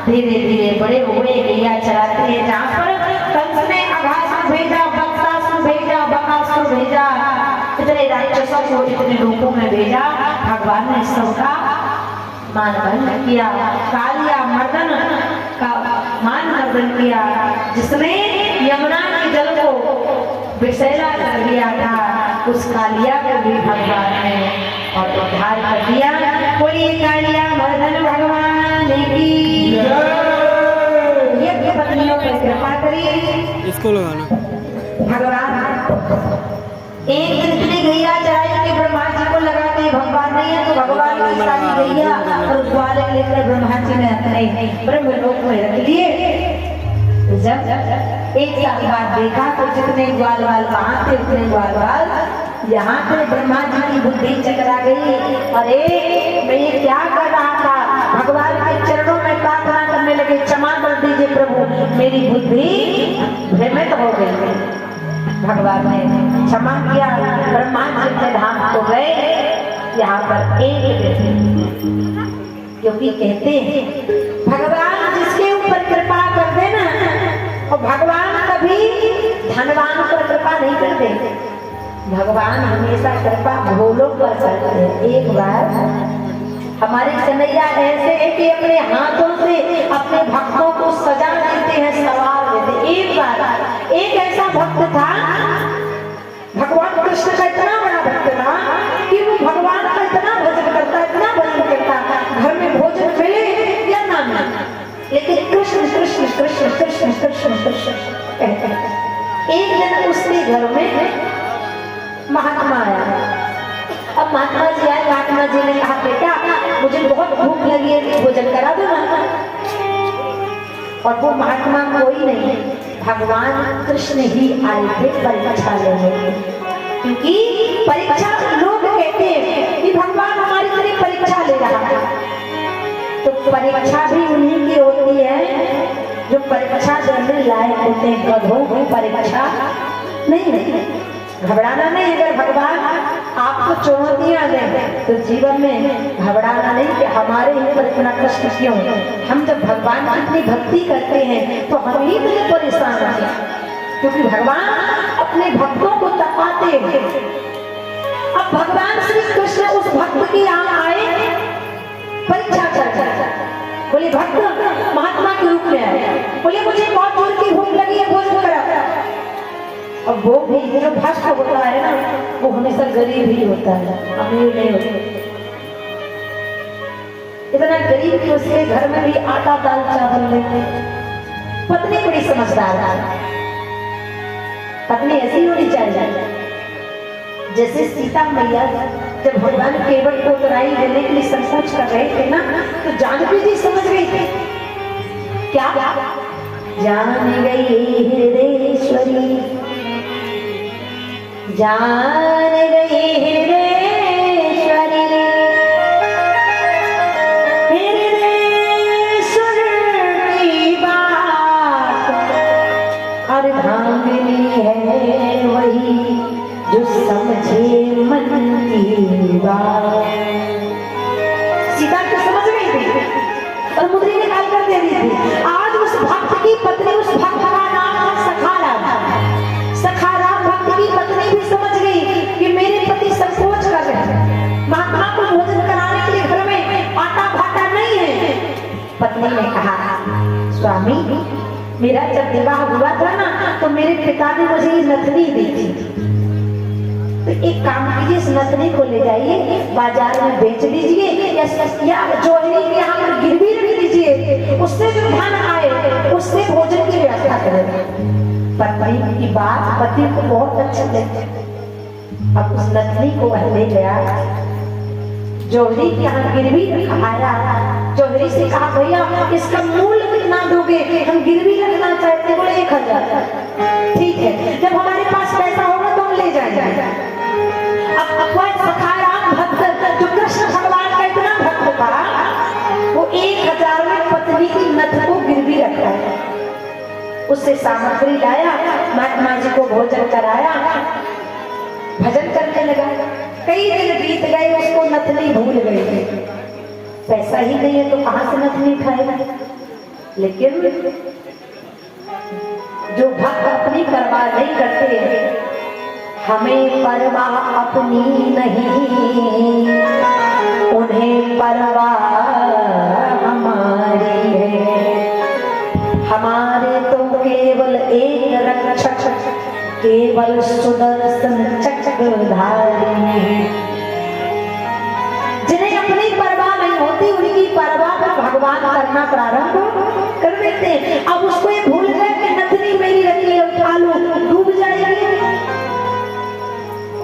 धीरे धीरे बड़े हुए गैया चराते हैं। जहाँ पर कंस ने अघासुर भेजा, बक्सासुर भेजा, बकासुर भेजा, इतने राक्षसों को इतने रूपों में भेजा, भगवान ने सबका मानभंग किया, कालिया मर्दन का मानभंग किया। जिसने यमुना के जल को विषैला कर दिया था, उस कालिया को भी भगवान ने और उद्धार कर दिया। कोई कालिया मर्दन भगवान की यज्ञ पत्नियों पर कृपा करी। इसको लगाना भगवान एक दिन इतनी गैया चराई कि ब्रह्मा जी को लगा के भगवान नहीं है, तो भगवान की सारी गैया और ग्वाल लेकर ब्रह्मा जी ने अपने ब्रह्मलोक में रख लिए। जब एक साल बाद देखा तो जितने ग्वाल वाल वहां थे उतने ग्वाल वाल यहाँ पे ब्रह्मा जी की बुद्धि चकरा गई। अरे मैं ये क्या कर रहा था, भगवान के चरणों में प्रार्थना करने लगे, क्षमा कर दीजिए प्रभु, मेरी बुद्धि भ्रमित हो गई। भगवान ने क्षमा किया, ब्रह्मा जी के धाम को गए। यहाँ पर एक क्योंकि कहते हैं भगवान जिसके ऊपर कृपा कर देना, और भगवान कभी धनवान पर कृपा नहीं करते, भगवान हमेशा कृपा भोलों पर करते हैं। एक बार हमारे कन्हैया ऐसे है कि अपने हाथों से अपने भक्तों को सजा देते हैं, सवार देते। एक बार एक ऐसा भक्त था, भगवान कृष्ण का इतना बड़ा भक्त था कि वो भगवान का इतना भजन करता, इतना भजन करता, घर में भोजन मिले या ना मिले, लेकिन कृष्ण कृष्ण कृष्ण कृष्ण कृष्ण कृष्ण कहते। एक दिन उसके घर में महात्मा आया। अब महात्मा जी आए, महात्मा जी ने कहा बेटा मुझे बहुत भूख लगी है, भोजन करा दो ना। और वो महात्मा कोई नहीं, भगवान कृष्ण ही आए थे परीक्षा लेने, क्योंकि परीक्षा लोग कहते हैं कि भगवान हमारी तरह परीक्षा ले रहा है, तो परीक्षा भी उन्हीं की होती है जो परीक्षा देने लायक होते हैं। गधों की परीक्षा नहीं। घबराना नहीं, अगर भगवान आपको चुनौतियां दें तो जीवन में घबराना नहीं कि हमारे ऊपर इतना कष्ट क्यों। हम जब भगवान की इतनी भक्ति करते हैं तो हम ही इतने परेशान हैं, क्योंकि भगवान अपने भक्तों को तपाते हैं। अब भगवान श्री कृष्ण उस भक्त की यहाँ आए परीक्षा कर, बोले भक्त महात्मा के रूप में आए, बोले मुझे बहुत जोर की भूख लगी है, भोजन करा। अब वो भी जो भक्त होता है ना, वो हमेशा गरीब ही होता है, अमीर नहीं होता। इतना गरीब कि उसके घर में भी आटा दाल चावल लेते। पत्नी बड़ी समझदार है, पत्नी ऐसी होनी चाहिए जैसे सीता मैया जब भगवान केवल को उतराई देने के लिए संकोच कर रहे थे ना, तो जानकी जी समझ गई थी क्या? जान गई हृदयेश्वरी, जान गई हृदयेश्वरी, हृदयेश्वर की बात और धांगनी है वही जो समझे मन की बात। सीता तो समझ गई थी और मुद्री निकाल कर दे रही थी। आज उस भक्त की पत्नी, उस भक्त का नाम है सखाराम। सखाराम भक्त की पत्नी भी समझ गई कि मेरे पति संकोच कर रहे हैं, महात्मा को भोजन कराने के लिए घर में आटा भाटा नहीं है। पत्नी ने कहा, स्वामी मेरा जब विवाह हुआ था ना, तो मेरे पिता ने मुझे ये नथनी दी थी, तो एक काम कीजिए, इस नथनी को ले जाइए बाजार में बेच दीजिए या जोहरी के यहाँ पर गिरवी रख दीजिए, उससे जो धन आए उससे भोजन की व्यवस्था करें। पत्नी की बात पति को बहुत अच्छा लगी। अब उस नथनी को वह ले गया, जोहरी के यहाँ गिरवी रखाया। जोहरी से कहा, भैया इसका मूल्य कितना दोगे? हम गिरवी रखना चाहते हैं। बोले 1000। ठीक है, जब हमारे पास पैसा होगा तो हम ले जाएंगे। अब वह सखाराम भक्त जो कृष्ण भगवान का इतना भक्त था, वो 1000 में पत्नी की नथ को गिरवी रखा है। उससे सामग्री लाया, महात्मा जी को भोजन कराया, भजन करने लगा। कई दिन बीत गए, उसको नथनी भूल गई। पैसा ही नहीं है तो कहां से नथनी खाएगा? लेकिन जो भक्त अपनी परवाह नहीं करते, हमें परवाह अपनी नहीं, उन्हें परवाह हमारी है। हमारे तो केवल एक रक्षक, केवल सुदर्शन चक्रधारी। जिन्हें अपनी परवाह नहीं होती, उनकी परवाह तो भगवान करना प्रारंभ कर देते हैं। अब उसको ये भूल गए कि नथनी मेरी रखी है, उठा लो, डूब जाएगी।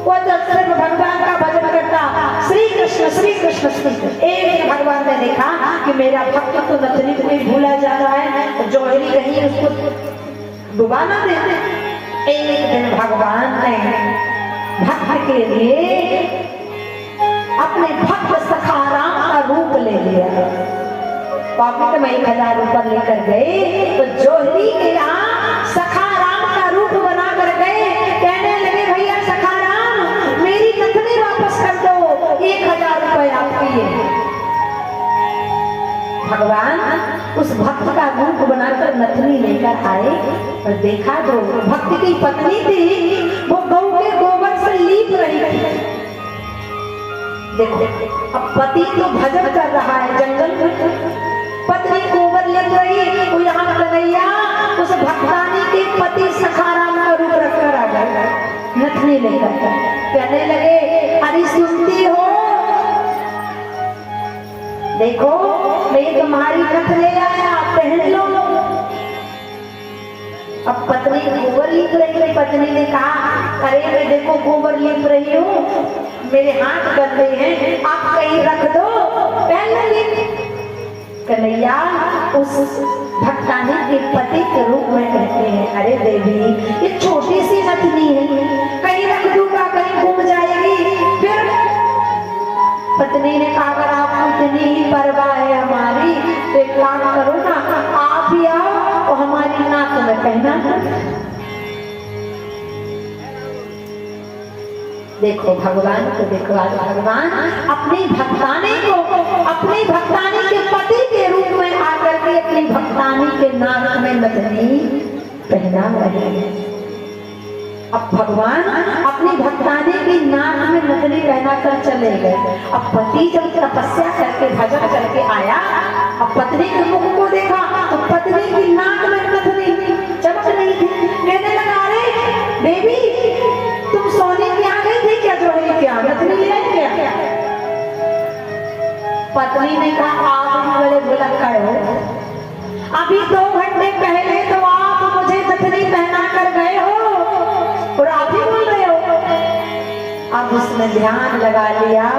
वो तो सिर्फ भगवान का भजन करता, श्री कृष्ण श्री कृष्ण श्री कृष्ण। एक भगवान ने देखा कि मेरा भक्त तो नथनी को ही भूला जा रहा है, जोहरी कहीं उसको डुबा ना देते। एक दिन भगवान ने भक्त के लिए अपने भक्त सखाराम का रूप ले लिया। पॉकेट में 1000 रुपये लेकर गए, तो जोहरी के यहाँ सखाराम का रूप बना कर गए। कहने लगे, भैया सखाराम मेरी नथनी वापस कर दो, 1000 रुपये आपकी है। भगवान उस भक्त का रूप बनाकर नथनी लेकर आए और देखा जो भक्त की पत्नी थी वो गौ के गोबर से लीप रही थी। देखो अब पति तो भजन कर रहा है जंगल में, पत्नी गोबर लीप रही, तो यहाँ कन्हैया उस भक्तानी के पति सखाराम का रूप रखकर आ गए, नथनी लेकर। कहने लगे, अरे सुनती हो, देखो मैं तुम्हारी नथ ले आया, पहन लो। अब पत्नी गोबर लीप रही थी। पत्नी ने कहा, अरे मैं देखो गोबर लीप रही हूँ, मेरे हाथ गंदे हैं, आप कहीं रख दो, पहन ली। कन्हैया उस भक्तानी के पति के रूप में कहते हैं, अरे देवी ये छोटी सी नथनी है, कहीं रख दूंगा कहीं घूम जाएगी। फिर पत्नी ने कहा, अगर आपको इतनी ही परवाह है हमारी, तो एक काम करो ना, आप ही आओ और हमारी नाक में पहना। देखो भगवान को देखो, आज भगवान अपनी भक्तानी को, अपनी भक्तानी के पति के रूप में आकर के अपनी भक्तानी के नाक में नथनी पहना रहे हैं। अब भगवान अपनी भक्तानी की नाक में नथनी पहना कर चले गए। अब पति जब तपस्या करके भजन करके आया, अब पत्नी के मुख को देखा तो पत्नी की नाक में नथनी चमक रही थी। कहने लगा, अरे देवी तुम सोने के आ गई थी क्या? जोहरी के यहाँ नथनी ले आई क्या? पत्नी ने कहा, आप बड़े भुलक्कड़ हो, अभी 2 घंटे पहले तो आप मुझे नथनी पहना कर गए हो, ने ध्यान लगा लिया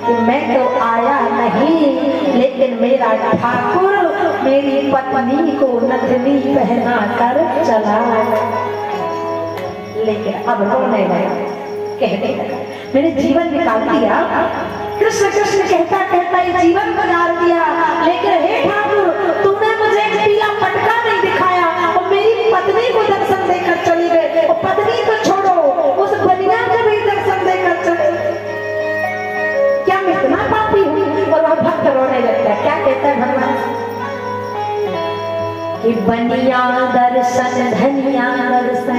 कि मैं तो आया नहीं, लेकिन मेरा ठाकुर मेरी पत्नी को नथनी पहना कर चला। लेकिन अब रोने लगा, कहने लगा मैंने जीवन निकाल दिया, कृष्ण कृष्ण कहता कहता ये जीवन गुजार दिया, लेकिन हे ठाकुर तुमने मुझे एक पीला पटका नहीं दिखाया और मेरी पत्नी को दर्शन देकर चली गए, और पत्नी को छोड़ो उस बनिया को भी दर्शन देकर चले। क्या मैं इतना पापी हूँ? और वह भक्त रोने लगता है। क्या कहता है भगवान कि बनिया दर्शन धनिया दर्शन।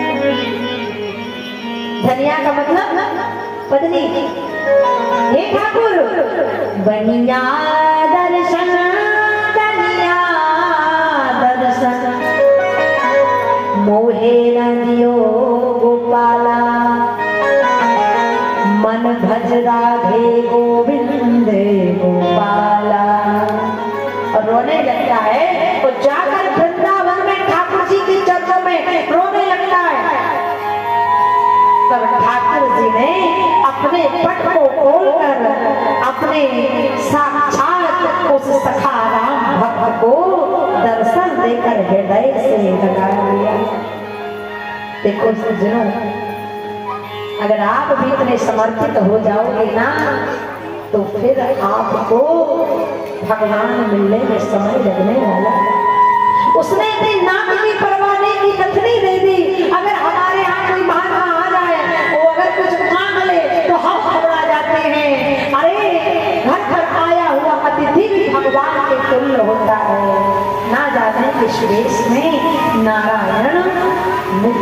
धनिया का मतलब पत्नी। हे ठाकुर बनिया दर्शन धनिया दर्शन, मोहे न दियो गोपाला, मन भज राधे गोविंद गोपाला। और रोने लगता है और जाकर वृंदावन में ठाकुर जी के चरणों में रोने लगता है। तब ठाकुर जी ने अपने पट को खोलकर अपने साक्षात उस सखा राम भक्त को दर्शन देकर हृदय से लगा लिया। देखो सज्जनों, अगर आप भी इतने समर्पित हो जाओगे ना, तो फिर आपको भगवान मिलने में समय लगने वाला। उसने इतनी नाम की परवाह नहीं की, नथनी दे दी। अगर हमारे यहाँ कोई महात्मा आ जाए, वो अगर कुछ मांग ले तो हम घबरा जाते हैं। अरे घर पर आया हुआ अतिथि भी भगवान के तुल्य होता है। ना जाने किस वेश में नारायण मिल।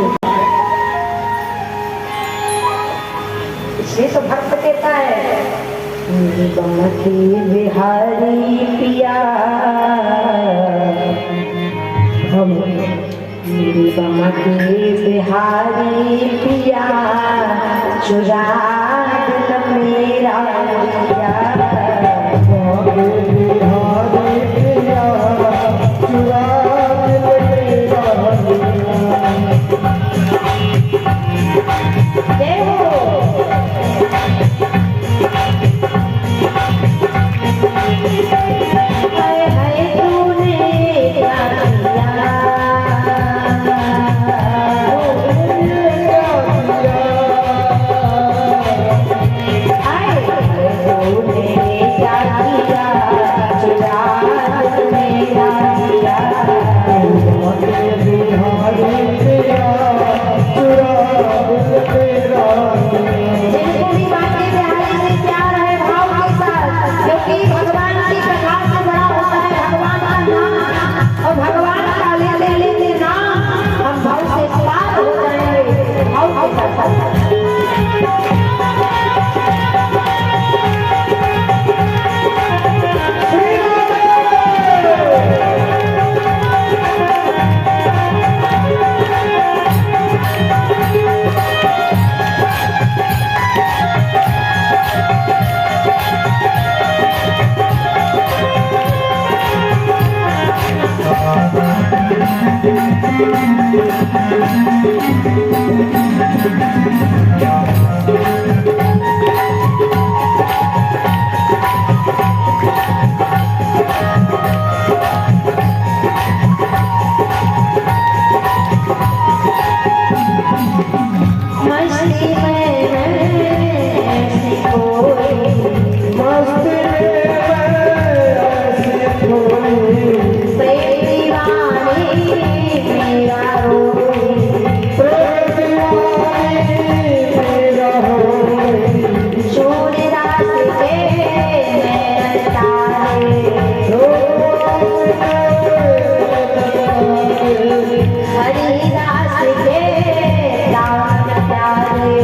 इसलिए तो भक्त कहता है बांके बिहारी पिया, मेरी बांके बिहारी पिया, चुरा दिल मेरा पिया, बांके बिहारी पिया, चुरा दिल मेरा पिया। हरिदास के दान प्यारे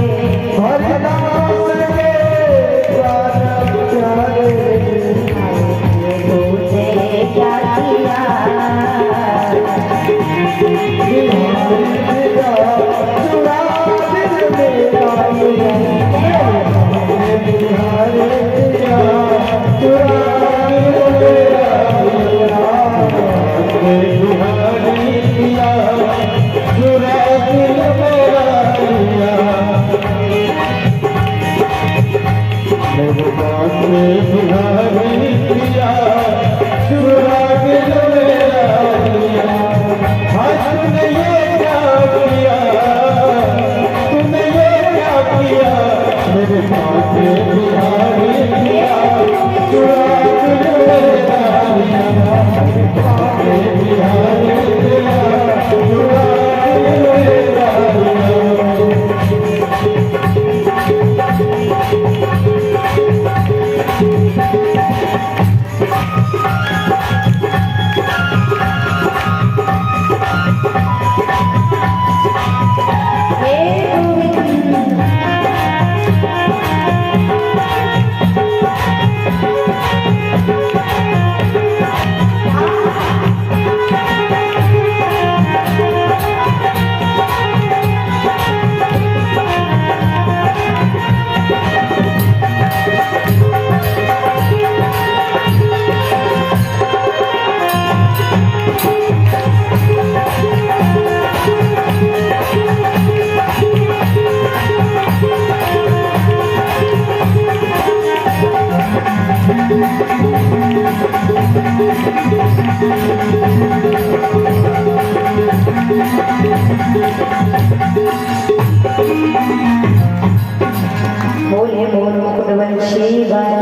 बोले बोल मुकुटवंशी आज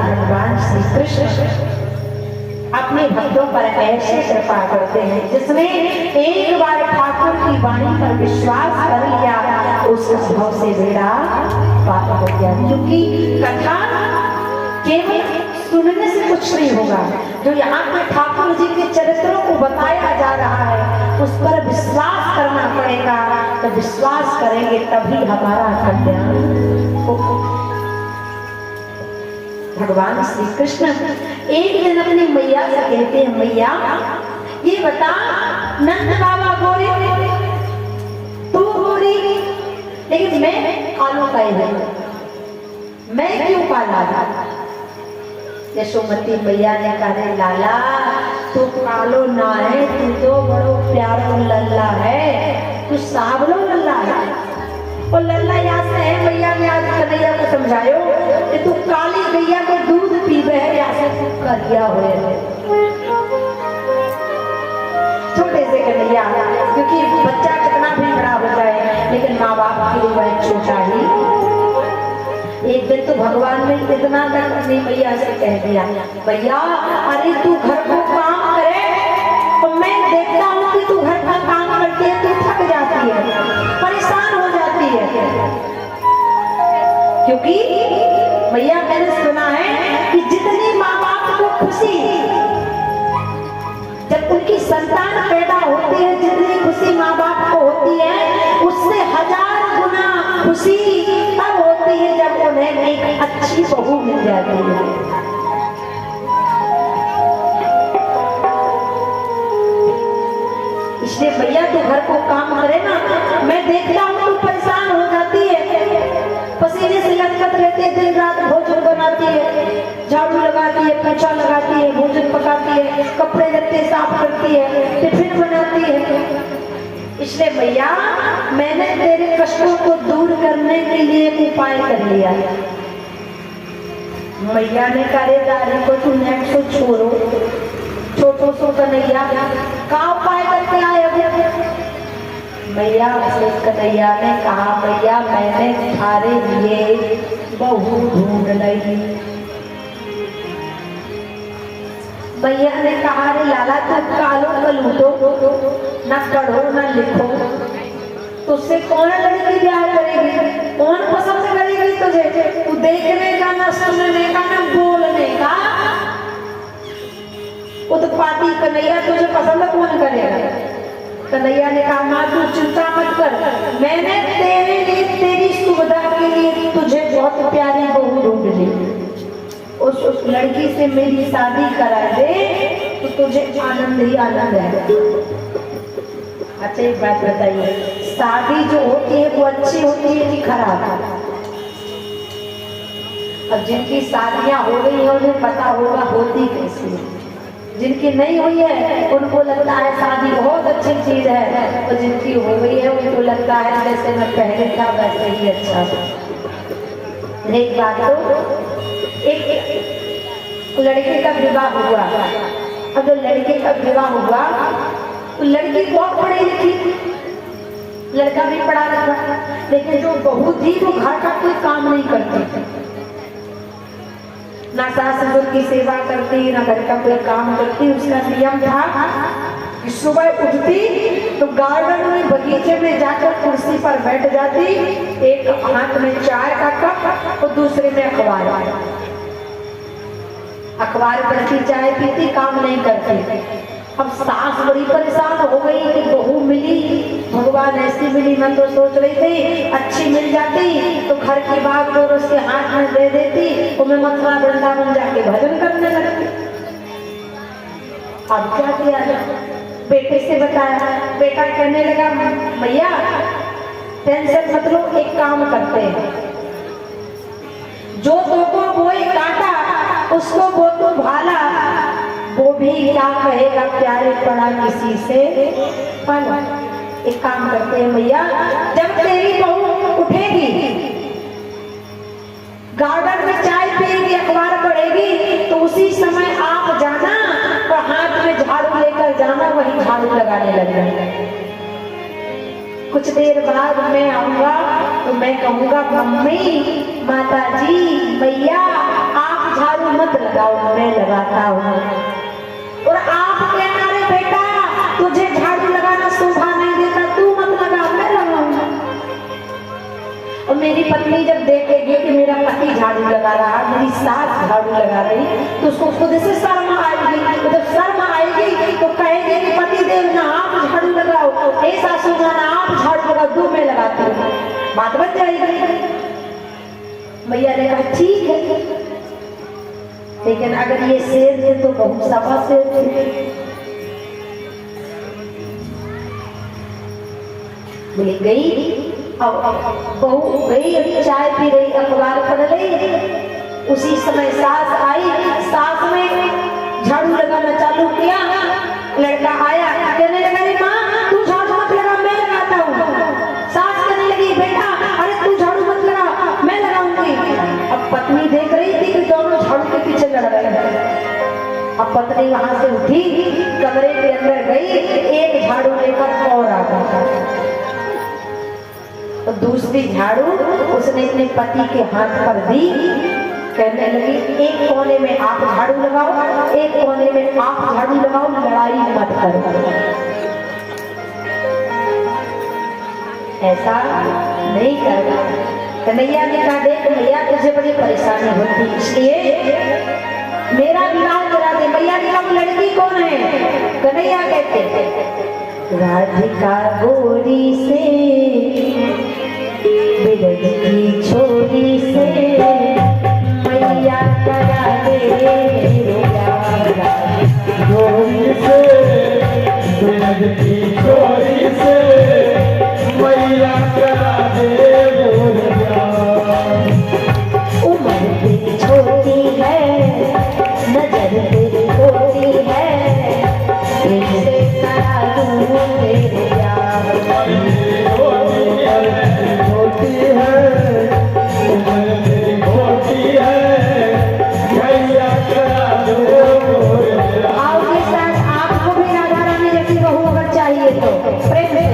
भगवान श्री कृष्ण अपने भक्तों पर ऐसे कृपा करते हैं जिसने एक बार ठाकुर की वाणी पर विश्वास कर लिया उस भाव से बेड़ा पार हो गया। क्योंकि कथा केवल सुनने से कुछ नहीं होगा, जो यहाँ पे ठाकुर जी के चरित्रों को बताया जा रहा है उस पर विश्वास करना पड़ेगा। तो विश्वास करेंगे तभी हमारा कल्याण होगा। भगवान श्री कृष्ण एक दिन अपनी मैया से कहते हैं, मैया ये बता नंद बाबा गोरे तू गोरी लेकिन मैं कालो का ही मैं क्यों काला? यशोमती मैया ने कहा लाला तू कालो ना है, तू तो बड़ो प्यारो लल्ला है, तू सावलो लल्ला है। और लल्ला यहाँ से है, मैया ने आज कन्हैया को समझायो कि तू काली गैया को दूध पीवे है, यहाँ से तू करिया हुए है। छोटे से कन्हैया, क्योंकि बच्चा कितना भी बड़ा हो जाए लेकिन माँ बाप के लिए वह छोटा ही। एक दिन तो भगवान ने इतना तक अपनी मैया से कह दिया, भैया अरे तू घर को काम करे तो मैं देखता हूँ कि तू घर का काम करती है, तू थक जाती है, परेशान हो जाती है। क्योंकि भैया मैंने सुना है कि जितनी माँ बाप को खुशी जब उनकी संतान पैदा होती है, जितनी खुशी माँ बाप को होती है उससे 1000 गुना खुशी तब होती है जब उन्हें एक अच्छी बहू मिल जाती है। इसलिए भैया तू घर को काम करे ना, मैं देखता हूँ तू परेशान हो जाती है, पसीने से लटपट रहती है, दिन रात भोजन बनाती है, झाड़ू लगाती है, पोछा लगाती है, भोजन पकाती है, कपड़े लत्ते साफ करती है, टिफिन बनाती है। इसलिए भैया मैंने तेरे कष्टों को दूर करने के लिए एक उपाय कर लिया। मैया ने करेदारी को तू नेट को छोड़ो, छोटो सो कन्हैया का उपाय करके आए। मैया से कन्हैया ने कहा, भैया मैंने थारे लिए बहू ढूंढ ली। भैया ने कहा, रे लाला तू कालो कलूटो न पढ़ो न लिखो, तुझसे कौन लड़की प्यार करेगी, कौन पसंद करेगी तुझे? तू देखने का ना सुनने का ना बोलने का उत्पाती कन्हैया तुझे पसंद कौन करेगा? कन्हैया ने कहा, माँ तू चिंता मत कर, मैंने तेरे लिए तेरी सुविधा के लिए तुझे बहुत प्यारी बहू ढूंढ ली। उस लड़की से मेरी शादी करा दे तो तुझे आनंद ही आनंद है। अच्छा एक बात बताइए, शादी जो होती है वो अच्छी होती है कि खराब? अब जिनकी शादियां हो गई है उन्हें पता होगा होती कैसी है, जिनकी नहीं हुई है उनको लगता है शादी बहुत अच्छी चीज है, और जिनकी हो गई है उनको लगता है जैसे मैं पहले था वैसे ही अच्छा। एक बात तो एक लड़के का विवाह हुआ, अगर लड़के का विवाह हुआ तो लड़की बहुत पढ़ी लिखी, लड़का भी पढ़ा लिखा, लेकिन जो बहू थी वो घर का कोई काम नहीं करती थी, ना सास ससुर की सेवा करती, ना घर का कोई काम करती। उसका नियम था कि सुबह उठती तो गार्डन में बगीचे में जाकर कुर्सी पर बैठ जाती, एक हाथ में चाय का कप और दूसरे में अखबार पढ़ती, चाय पीती, काम नहीं करती। अब सास बड़ी परेशान हो गई कि बहू मिली, भगवान ऐसी मिली। मैं तो सोच रही थी अच्छी मिल जाती तो घर की बात जो उसके हाथ में दे देती तो मैं मथुरा वृंदावन जाके भजन करने लगती। अब क्या किया जाए, बेटे से बताया, बेटा कहने लगा भैया टेंशन मत लो, एक काम करते हैं, जो तुमको बोई काटा उसको वो तो भाला, वो भी क्या कहेगा प्यारे पड़ा किसी से पाला। एक काम करते हैं भैया, जब तेरी बहू उठेगी गार्डन में चाय पिएगी, अखबार पढ़ेगी, तो उसी समय आप जाना और हाथ में झाड़ू लेकर जाना, वही झाड़ू लगाने लगना। कुछ देर बाद मैं आऊंगा तो मैं कहूंगा मम्मी, माता जी, भैया आप झाड़ू मत लगाओ, मैं लगाता हूँ। और आप कहना रे बेटा तुझे झाड़ू लगाना शोभा नहीं देता, तू मत लगा, मैं लगाऊंगा। और मेरी पत्नी जब देखेगी कि मेरा पति झाड़ू लगा रहा, मेरी सास झाड़ू लगा रही, तो उसको खुद से शर्म आएगी। तो जब शर्म आएगी तो कहेगी कि पति देव ना आप झाड़ू लगाओ, ऐसा सुना ना आप झाड़ू लगाओ, दो मैं लगाती हूँ, बात बन जाएगी। भैया ने कहा ठीक है, लेकिन अगर ये शेर थे तो बहुत सफा शेर थे। मिल गई, अब बहू गई, चाय पी रही, अखबार पढ़ रही, उसी समय सास आई, सास में झाड़ू लगाना चालू किया। लड़का आया, कहने लगा रे माँ तू झाड़ू मत लगा, मैं लगाता हूँ। सास कहने लगी बेटा अरे तू झाड़ू मत लगा, मैं लगाऊंगी। अब पत्नी देख रही थी कि दोनों झाड़ू के पीछे लड़ रहे हैं। अब पत्नी वहां से उठी, कमरे के अंदर गई, एक झाड़ू लेकर और आ गई, तो दूसरी झाड़ू उसने अपने पति के हाथ पर दी। कहने लगी एक कोने में आप झाड़ू लगाओ, एक कोने में आप झाड़ू लगाओ, लड़ाई मत करो। ऐसा नहीं करना। कन्हैया ने कहा देख भैया तुझे बड़ी परेशानी होती, इसलिए मेरा विवाह करा दे। भैया ने कहा लड़की कौन है? कन्हैया कहते राधिका गोरी से, बिरज की छोरी से, मैया करा दे गोरी से, बिरज की छोरी से, मैया करा दे। उम्र तेरी छोटी है, नजर तेरी छोटी है, इनसे करा दूं तेरे प्यार। छोटी है, उम्र तेरी छोटी है, मैया करा दूं। आओ के साथ आपको भी राधा रानी जैसी बहू अगर चाहिए तो प्रेम से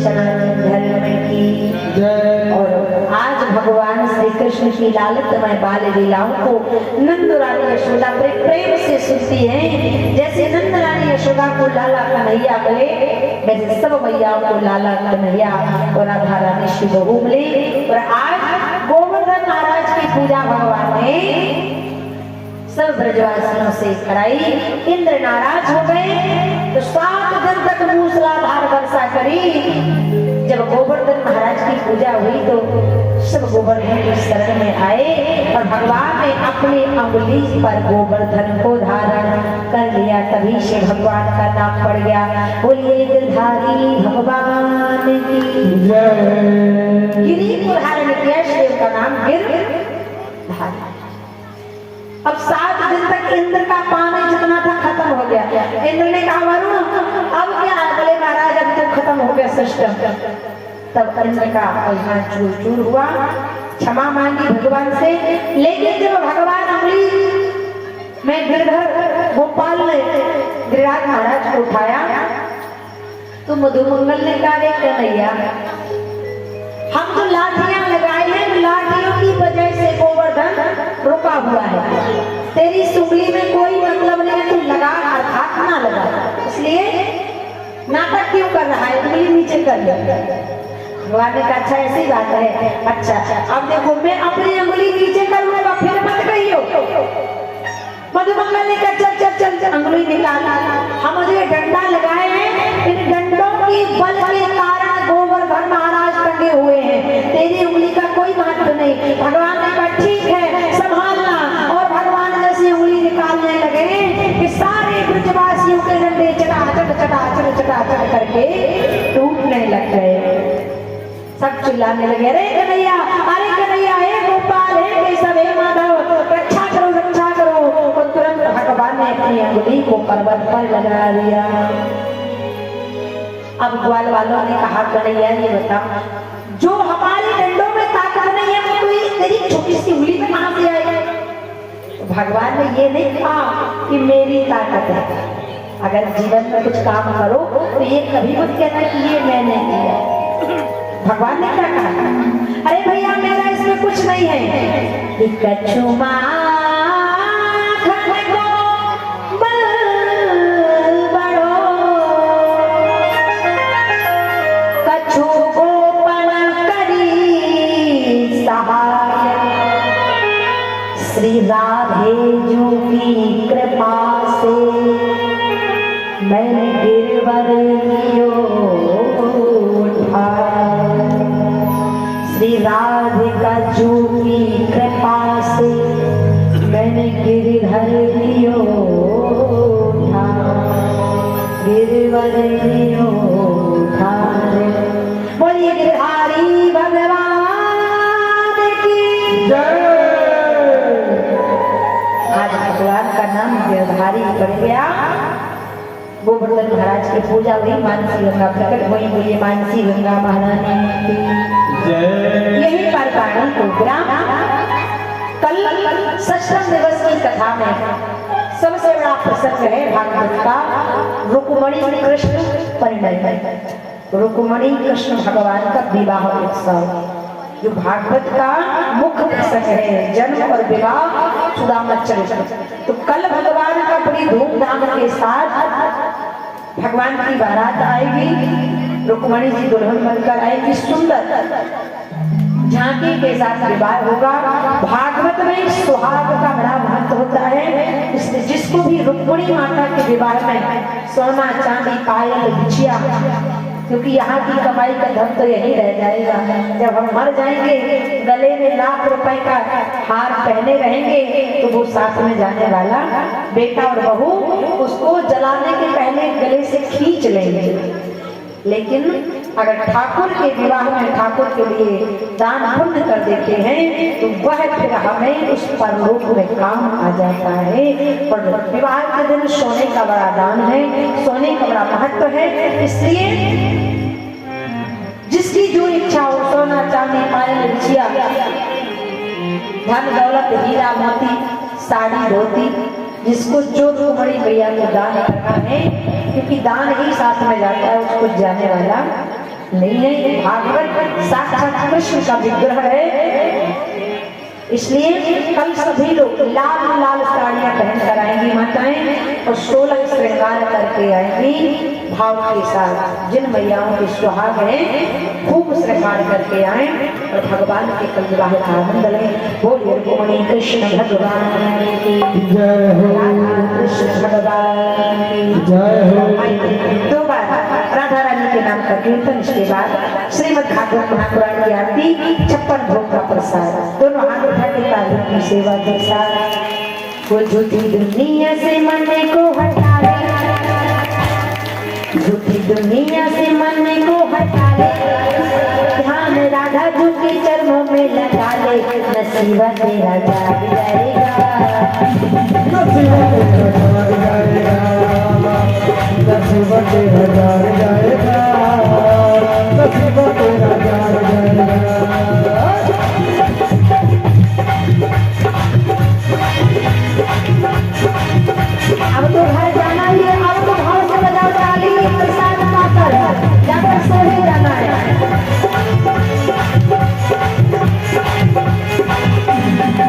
सनातन धर्म की जय। और आज भगवान श्री कृष्ण की लालतमय बाल लीलाओं को नंद रानी यशोदा प्रेम से सुनती हैं। जैसे नंद रानी यशोदा को लाला कन्हैया मिले, वैसे सब मैयाओं को लाला कन्हैया और राधा रानी श्री बहू मिले। और आज गोवर्धन महाराज की पूजा भगवान ने सब ब्रजवासियों से कराई। इंद्र नाराज हो गए तो 7 दिन तक मूसलाधार वर्षा करी। जब गोवर्धन महाराज की पूजा हुई तो सब गोवर्धन के शरण में आए और भगवान ने अपनी अंगुली पर गोवर्धन को धारण कर लिया। तभी से भगवान का नाम पड़ गया। बोलिए गिरधारी भगवान की जय। गिरी को धारण किया, शिव का नाम गिरधारी। अब 7 दिन तक इंद्र का पानी जितना था खत्म हो गया। इंद्र ने कहा वरुण अब क्या, बोले महाराज अब तो खत्म हो गया सिस्टम। तब इंद्र का अभिमान चूर चूर हुआ, क्षमा मांगी भगवान से। लेकिन जब भगवान अंगुली में गिरधर गोपाल ने गिरिराज महाराज को उठाया तो मधुमंगल ने कहा कन्हैया हम तो लाठियां लगाए हैं, लाठियों की वजह से गोवर्धन रुका हुआ है। तेरी सुंगली में कोई मतलब नहीं है, तू लगा अर्थात ना लगा, इसलिए नाटक क्यों कर रहा है, उंगली नीचे कर ले। भगवान ने कहा अच्छा ऐसी बात है, अच्छा अब देखो मैं अपनी उंगली नीचे करूंगा फिर मत कहियो। मधुमंगल ने कहा चल चल चल चल अंगुली निकाल। हम मुझे डंडा लगाए हैं, इन डंडों की बल के कारण गोवर्धन महाराज टंगे हुए हैं, तेरी उंगली का कोई महत्व नहीं। भगवान ने कहा ठीक है संभालना। और भगवान जैसे उंगली निकालने लगे कि सारे ब्रजवासियों के डंडे चटाचट चटाचट चटाचट करके टूटने लग गए। सब चिल्लाने लगे अरे कन्हैया हे गोपाल हे केशव हे माधव रक्षा करो रक्षा करो। और तुरंत भगवान ने अपनी अंगुली को पर्वत पर लगा दिया। अब ग्वाल वालों ने कहा कन्हैया ये बता जो हमारे डंडों में ताकत नहीं है तो तेरी छोटी सी उंगली में कहां से आएगी। तो भगवान ने ये नहीं कहा कि मेरी ताकत है। अगर जीवन में कुछ काम करो तो ये कभी मत कहना कि ये मैंने किया। भगवान ने क्या कहा अरे भैया मेरा इसमें कुछ नहीं है। श्री राधे जो की कृपा से मैंने गिरवर लियो उठाया। श्री राधिका जो की कृपा से मैंने गिरधर लियो उठाया, गिरवर लियो उठाया। बोलिए गिरधारी भगवान की जय। आज भगवान का नाम गिरधारी पड़ गया। गोवर्धन महाराज की पूजा हुई, मानसी गंगा प्रकट हुई। बोलिए मानसी गंगा महारानी की जय। यही पर पानी प्रोग्राम कल सष्टम दिवस की कथा में सबसे बड़ा प्रसंग है भागवत का रुक्मणी कृष्ण परिणय। रुक्मणी कृष्ण भगवान का विवाह उत्सव जो भागवत का मुख्य प्रसंग है, जन्म और विवाह सुदामा चरित्र। तो कल भगवान का बड़ी धूमधाम के साथ भगवान की बारात आएगी, रुक्मणी जी दुल्हन बनकर आएगी, सुंदर झांकी के साथ विवाह होगा। भागवत में सुहाग का बड़ा महत्व होता है, जिसको भी रुक्मणी माता के विवाह में सोना चांदी पायल बिछिया, क्योंकि यहाँ की कमाई का धन तो यही रह जाएगा। जब हम मर जाएंगे गले में लाख रुपए का हार पहने रहेंगे तो वो साथ में जाने वाला बेटा और बहू उसको जलाने के पहले गले से खींच लेंगे। लेकिन अगर ठाकुर के विवाह में ठाकुर के लिए दान पुण्य कर देते हैं तो वह फिर हमें उस परलोक में काम आ जाता है। और विवाह के दिन सोने का बड़ा दान है, सोने का बड़ा महत्व है। इसलिए जिसकी जो इच्छा हो, सोना चांदी पायल बिछिया, धन दौलत हीरा मोती साड़ी धोती, जिसको जो रुक्मणी मैया को दान करना है, क्योंकि दान ही साथ में जाता है, उसको जाने वाला नहीं है, भागवत साक्षात कृष्ण का विग्रह है। इसलिए कल सभी लोग लाल लाल साड़ियां पहन कर आएंगी माताएं और 16 श्रृंगार करके आएंगी भाव के साथ। जिन मैयाओं के सुहाग हैं खूब श्रृंगार करके आए और भगवान के कल विवाह का आनंद लें। बोलिए गोमणि कृष्ण भगवान की जय हो, कृष्ण भगवान की जय हो। दो बार राधा रानी के नाम का कीर्तन, इसके बाद श्रीमद् भागवत महापुराण की आरती, 56 भोग का प्रसाद, दोनों हाथ उठा के ताली की सेवा के साथ। वो झूठी दुनिया से मन को हटा ले, झूठी दुनिया से मन को हटा ले, ध्यान राधा जी के चरणों में लगा ले, नसीबा तेरा जाग जाएगा, नसीबा तेरा जाग जाएगा, नसीबा तेरा जाग जाएगा, नसीबा तेरा जाग जाएगा। अब तो घर जाना ही है, अब तो भाव से बजाओ ताली, प्रसाद पाकर जाकर सोने जाना है।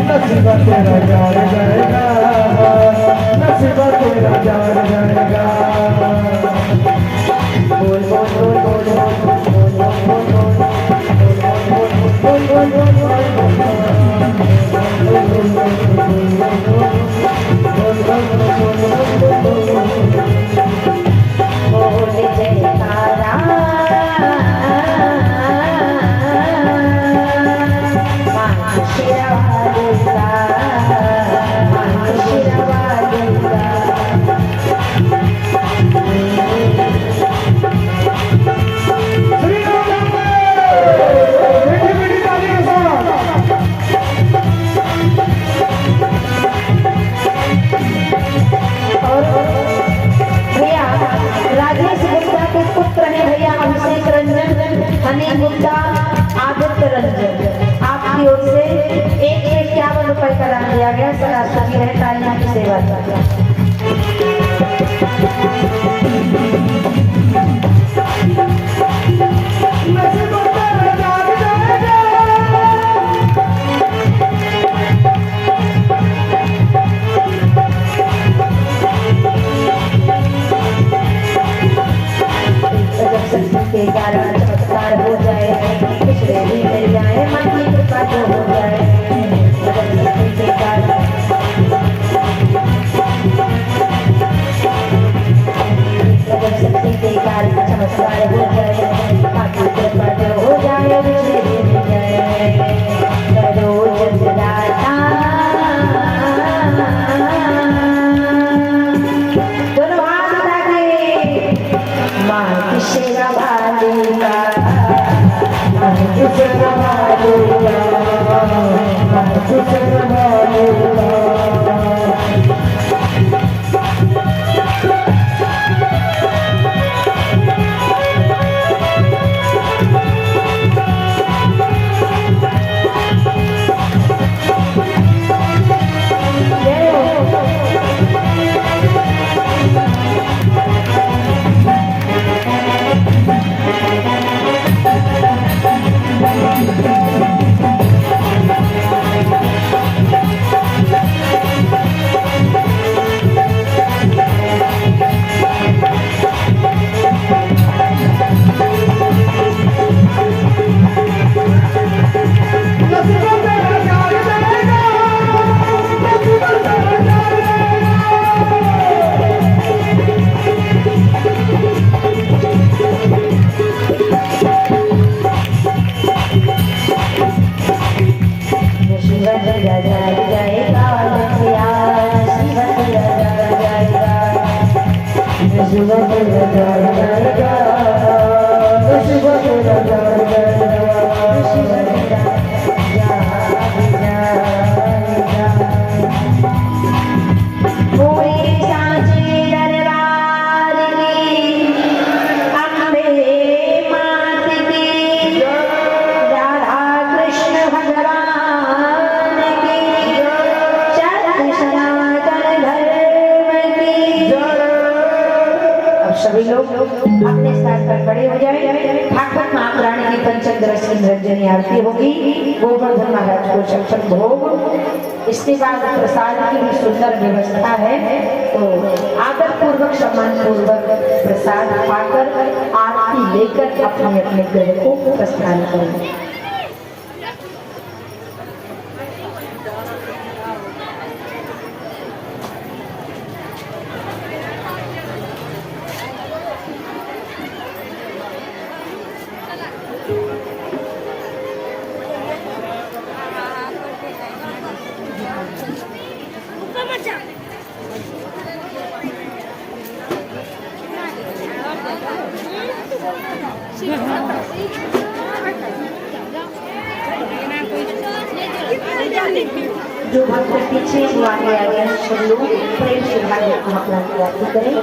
नसीबा तेरा जाग जाएगा, नसीबा तेरा जाग जाएगा। बोल बोल बोल बोल बोल बोल बोल बोल बोल आपकी ओर से 151 रुपए का दान दिया गया। सदा सुखी रहे, तालियां की सेवा के कारण चमत्कार हो जाए, पिछड़े भी मिल जाए, मन की कृपा जो हो जाए, के कारण शक्ति के कारण चमत्कार हो जाए, बाकी कृपा जो हो जाए, पिछड़े भी मिल जाए, रोज जलाता दोनों हाथ उठा के माँ की सेवा वाली का स्थान पर खड़े हो जाए। ठाकुर महाप्राण की पंचम दर्शन रंजनी आरती होगी। गोवर्धन महाराज को छप्पन भोग, इसके बाद प्रसाद की भी सुंदर व्यवस्था है। तो आदर पूर्वक सम्मान पूर्वक प्रसाद पाकर आरती लेकर अपने अपने ग्रह को प्रस्थान करें। जो भक्त पीछे जो आगे आ गया सब लोग प्रेम से भाग्य को अपना आरती करें।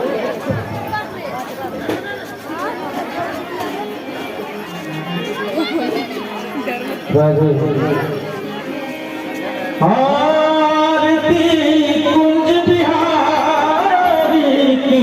आरती कुंज बिहारी की